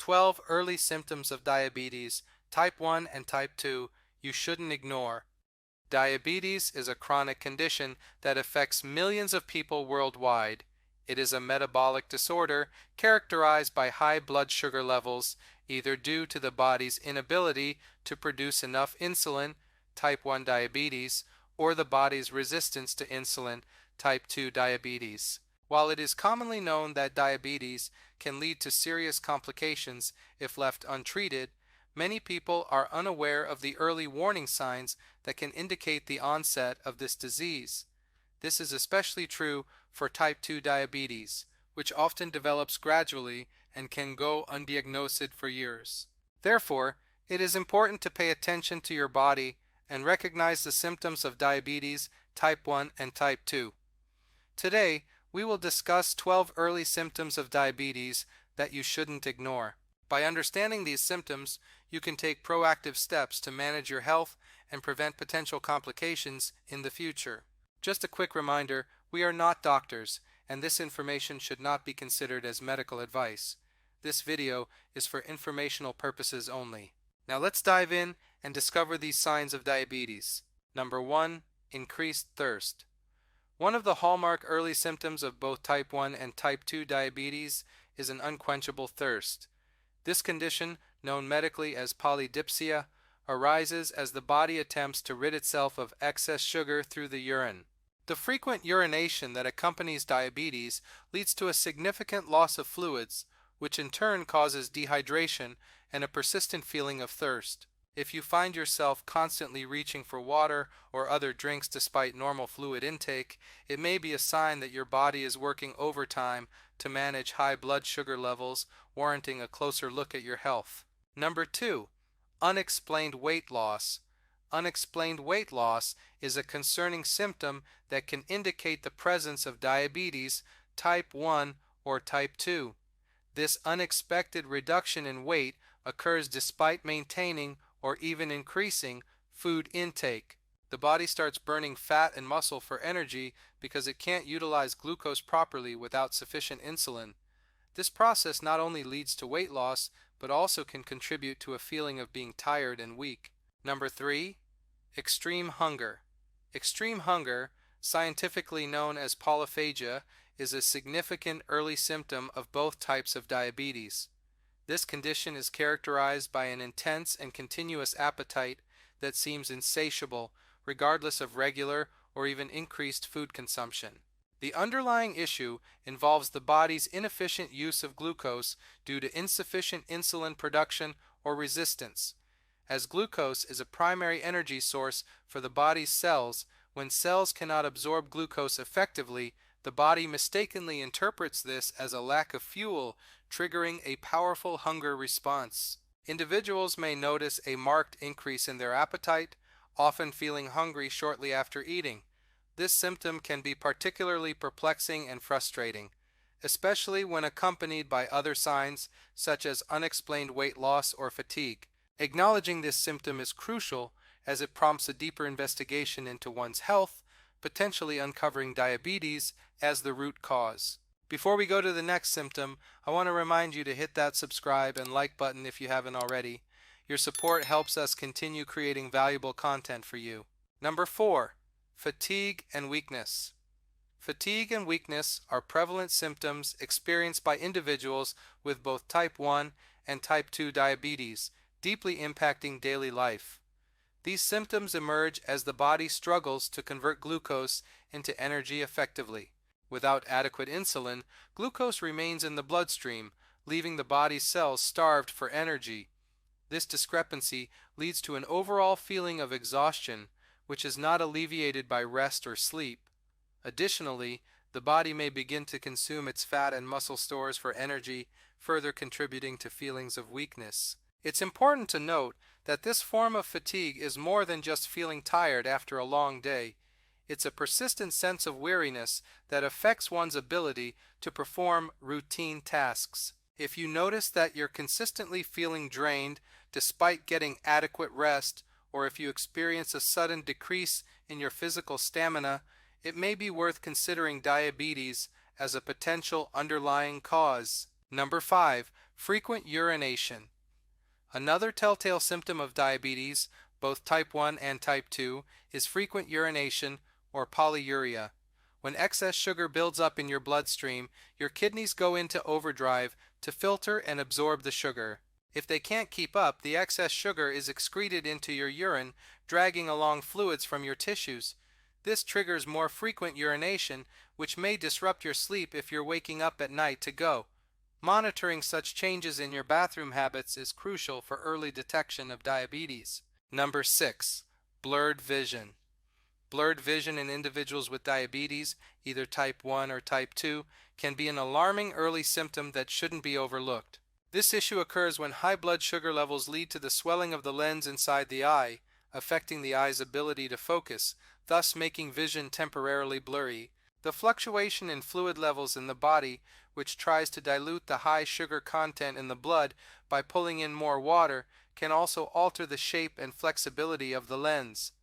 12 early symptoms of diabetes, type 1 and type 2, you shouldn't ignore. Diabetes is a chronic condition that affects millions of people worldwide. It is a metabolic disorder characterized by high blood sugar levels, either due to the body's inability to produce enough insulin, type 1 diabetes, or the body's resistance to insulin, type 2 diabetes. While it is commonly known that diabetes can lead to serious complications if left untreated, many people are unaware of the early warning signs that can indicate the onset of this disease. This is especially true for type 2 diabetes, which often develops gradually and can go undiagnosed for years. Therefore, it is important to pay attention to your body and recognize the symptoms of diabetes type 1 and type 2. Today, we will discuss 12 early symptoms of diabetes that you shouldn't ignore. By understanding these symptoms, you can take proactive steps to manage your health and prevent potential complications in the future. Just a quick reminder, we are not doctors, and this information should not be considered as medical advice. This video is for informational purposes only. Now let's dive in and discover these signs of diabetes. Number 1. Increased thirst. One of the hallmark early symptoms of both type 1 and type 2 diabetes is an unquenchable thirst. This condition, known medically as polydipsia, arises as the body attempts to rid itself of excess sugar through the urine. The frequent urination that accompanies diabetes leads to a significant loss of fluids, which in turn causes dehydration and a persistent feeling of thirst. If you find yourself constantly reaching for water or other drinks despite normal fluid intake, it may be a sign that your body is working overtime to manage high blood sugar levels, warranting a closer look at your health. Number 2. Unexplained weight loss. Unexplained weight loss is a concerning symptom that can indicate the presence of diabetes type 1 or type 2. This unexpected reduction in weight occurs despite maintaining or even increasing food intake. The body starts burning fat and muscle for energy because it can't utilize glucose properly without sufficient insulin. This process not only leads to weight loss, but also can contribute to a feeling of being tired and weak. Number 3. Extreme hunger. Extreme hunger, scientifically known as polyphagia, is a significant early symptom of both types of diabetes. This condition is characterized by an intense and continuous appetite that seems insatiable, regardless of regular or even increased food consumption. The underlying issue involves the body's inefficient use of glucose due to insufficient insulin production or resistance. As glucose is a primary energy source for the body's cells, when cells cannot absorb glucose effectively, the body mistakenly interprets this as a lack of fuel, triggering a powerful hunger response. Individuals may notice a marked increase in their appetite, often feeling hungry shortly after eating. This symptom can be particularly perplexing and frustrating, especially when accompanied by other signs such as unexplained weight loss or fatigue. Acknowledging this symptom is crucial as it prompts a deeper investigation into one's health, potentially uncovering diabetes as the root cause. Before we go to the next symptom, I want to remind you to hit that subscribe and like button if you haven't already. Your support helps us continue creating valuable content for you. Number 4. Fatigue and weakness. Fatigue and weakness are prevalent symptoms experienced by individuals with both type 1 and type 2 diabetes, deeply impacting daily life. These symptoms emerge as the body struggles to convert glucose into energy effectively. Without adequate insulin, glucose remains in the bloodstream, leaving the body's cells starved for energy. This discrepancy leads to an overall feeling of exhaustion, which is not alleviated by rest or sleep. Additionally, the body may begin to consume its fat and muscle stores for energy, further contributing to feelings of weakness. It's important to note that this form of fatigue is more than just feeling tired after a long day. It's a persistent sense of weariness that affects one's ability to perform routine tasks. If you notice that you're consistently feeling drained despite getting adequate rest, or if you experience a sudden decrease in your physical stamina, it may be worth considering diabetes as a potential underlying cause. Number 5. Frequent urination. Another telltale symptom of diabetes, both type 1 and type 2, is frequent urination or polyuria. When excess sugar builds up in your bloodstream, your kidneys go into overdrive to filter and absorb the sugar. If they can't keep up, the excess sugar is excreted into your urine, dragging along fluids from your tissues. This triggers more frequent urination, which may disrupt your sleep if you're waking up at night to go. Monitoring such changes in your bathroom habits is crucial for early detection of diabetes. Number 6. Blurred vision. Blurred vision in individuals with diabetes, either type 1 or type 2, can be an alarming early symptom that shouldn't be overlooked. This issue occurs when high blood sugar levels lead to the swelling of the lens inside the eye, affecting the eye's ability to focus, thus making vision temporarily blurry. The fluctuation in fluid levels in the body, which tries to dilute the high sugar content in the blood by pulling in more water, can also alter the shape and flexibility of the lens.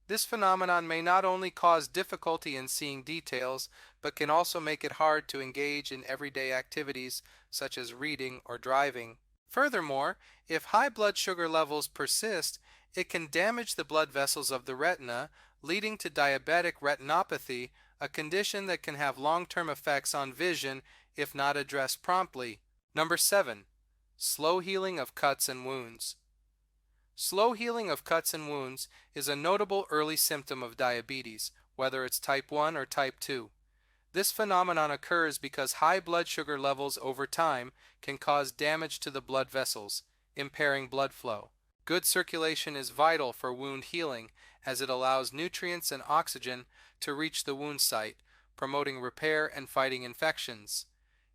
This phenomenon may not only cause difficulty in seeing details, but can also make it hard to engage in everyday activities such as reading or driving. Furthermore, if high blood sugar levels persist, it can damage the blood vessels of the retina, leading to diabetic retinopathy, a condition that can have long-term effects on vision if not addressed promptly. Number 7. Slow healing of cuts and wounds. Slow healing of cuts and wounds is a notable early symptom of diabetes, whether it's type 1 or type 2. This phenomenon occurs because high blood sugar levels over time can cause damage to the blood vessels, impairing blood flow. Good circulation is vital for wound healing, as it allows nutrients and oxygen to reach the wound site, promoting repair and fighting infections.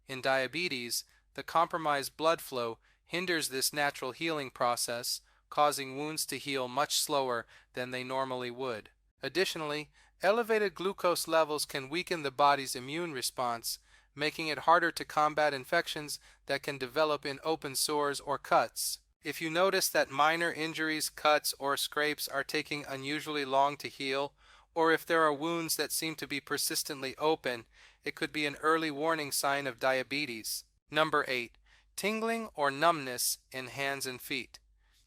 In diabetes, the compromised blood flow hinders this natural healing process, causing wounds to heal much slower than they normally would. Additionally, elevated glucose levels can weaken the body's immune response, making it harder to combat infections that can develop in open sores or cuts. If you notice that minor injuries, cuts, or scrapes are taking unusually long to heal, or if there are wounds that seem to be persistently open, it could be an early warning sign of diabetes. Number 8. Tingling or numbness in hands and feet.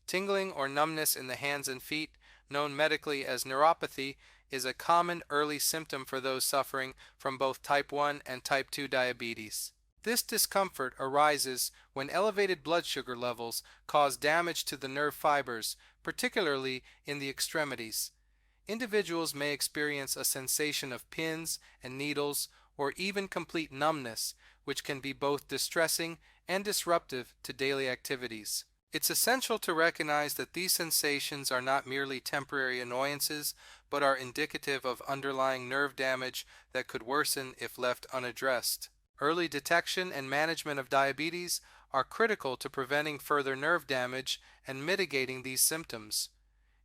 Tingling or numbness in the hands and feet, known medically as neuropathy, is a common early symptom for those suffering from both type 1 and type 2 diabetes. This discomfort arises when elevated blood sugar levels cause damage to the nerve fibers, particularly in the extremities. Individuals may experience a sensation of pins and needles or even complete numbness, which can be both distressing and disruptive to daily activities. It's essential to recognize that these sensations are not merely temporary annoyances, but are indicative of underlying nerve damage that could worsen if left unaddressed. Early detection and management of diabetes are critical to preventing further nerve damage and mitigating these symptoms.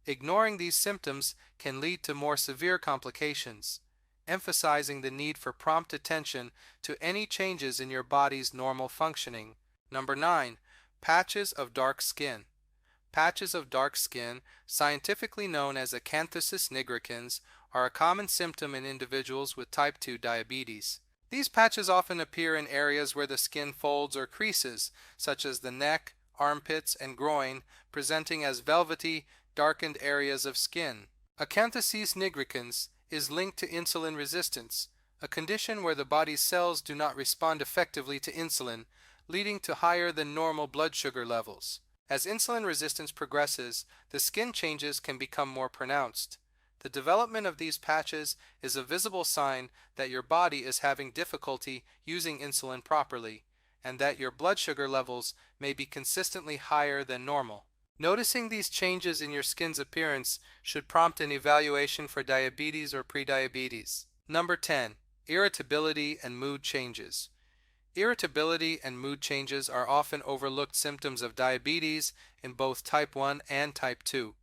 Ignoring these symptoms can lead to more severe complications, emphasizing the need for prompt attention to any changes in your body's normal functioning. Number 9. Patches of dark skin. Patches of dark skin, scientifically known as acanthosis nigricans, are a common symptom in individuals with type 2 diabetes. These patches often appear in areas where the skin folds or creases, such as the neck, armpits, and groin, presenting as velvety, darkened areas of skin. Acanthosis nigricans is linked to insulin resistance, a condition where the body's cells do not respond effectively to insulin, leading to higher than normal blood sugar levels. As insulin resistance progresses, the skin changes can become more pronounced. The development of these patches is a visible sign that your body is having difficulty using insulin properly, and that your blood sugar levels may be consistently higher than normal. Noticing these changes in your skin's appearance should prompt an evaluation for diabetes or prediabetes. Number 10. Irritability and mood changes. Irritability and mood changes are often overlooked symptoms of diabetes in both type 1 and type 2.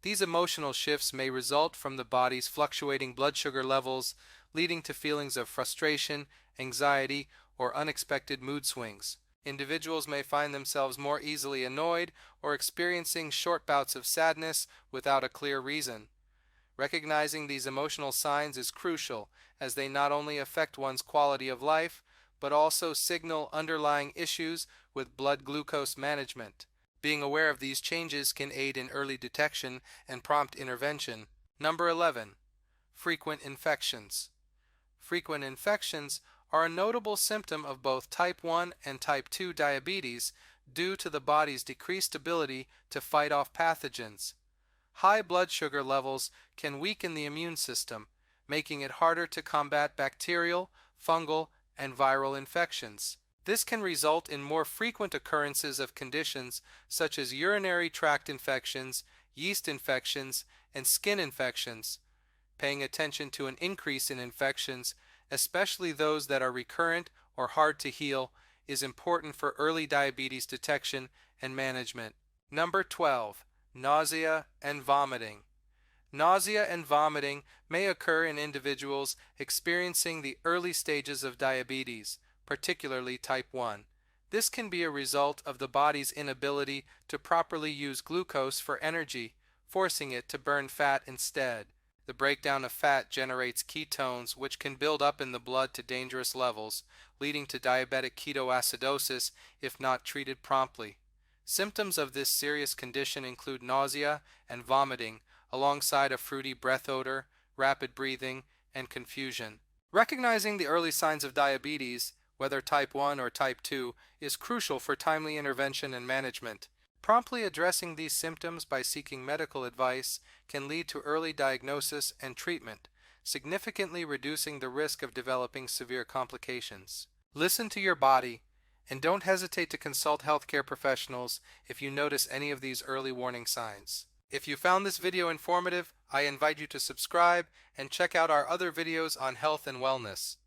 These emotional shifts may result from the body's fluctuating blood sugar levels, leading to feelings of frustration, anxiety, or unexpected mood swings. Individuals may find themselves more easily annoyed or experiencing short bouts of sadness without a clear reason. Recognizing these emotional signs is crucial, as they not only affect one's quality of life, but also signal underlying issues with blood glucose management. Being aware of these changes can aid in early detection and prompt intervention. Number 11. Frequent infections. Frequent infections are a notable symptom of both type 1 and type 2 diabetes due to the body's decreased ability to fight off pathogens. High blood sugar levels can weaken the immune system, making it harder to combat bacterial, fungal, and viral infections. This can result in more frequent occurrences of conditions such as urinary tract infections, yeast infections, and skin infections. Paying attention to an increase in infections, especially those that are recurrent or hard to heal, is important for early diabetes detection and management. Number 12. Nausea and vomiting. Nausea and vomiting may occur in individuals experiencing the early stages of diabetes, particularly type 1. This can be a result of the body's inability to properly use glucose for energy, forcing it to burn fat instead. The breakdown of fat generates ketones, which can build up in the blood to dangerous levels, leading to diabetic ketoacidosis if not treated promptly. Symptoms of this serious condition include nausea and vomiting, alongside a fruity breath odor, rapid breathing, and confusion. Recognizing the early signs of diabetes, whether type 1 or type 2, is crucial for timely intervention and management. Promptly addressing these symptoms by seeking medical advice can lead to early diagnosis and treatment, significantly reducing the risk of developing severe complications. Listen to your body, and don't hesitate to consult healthcare professionals if you notice any of these early warning signs. If you found this video informative, I invite you to subscribe and check out our other videos on health and wellness.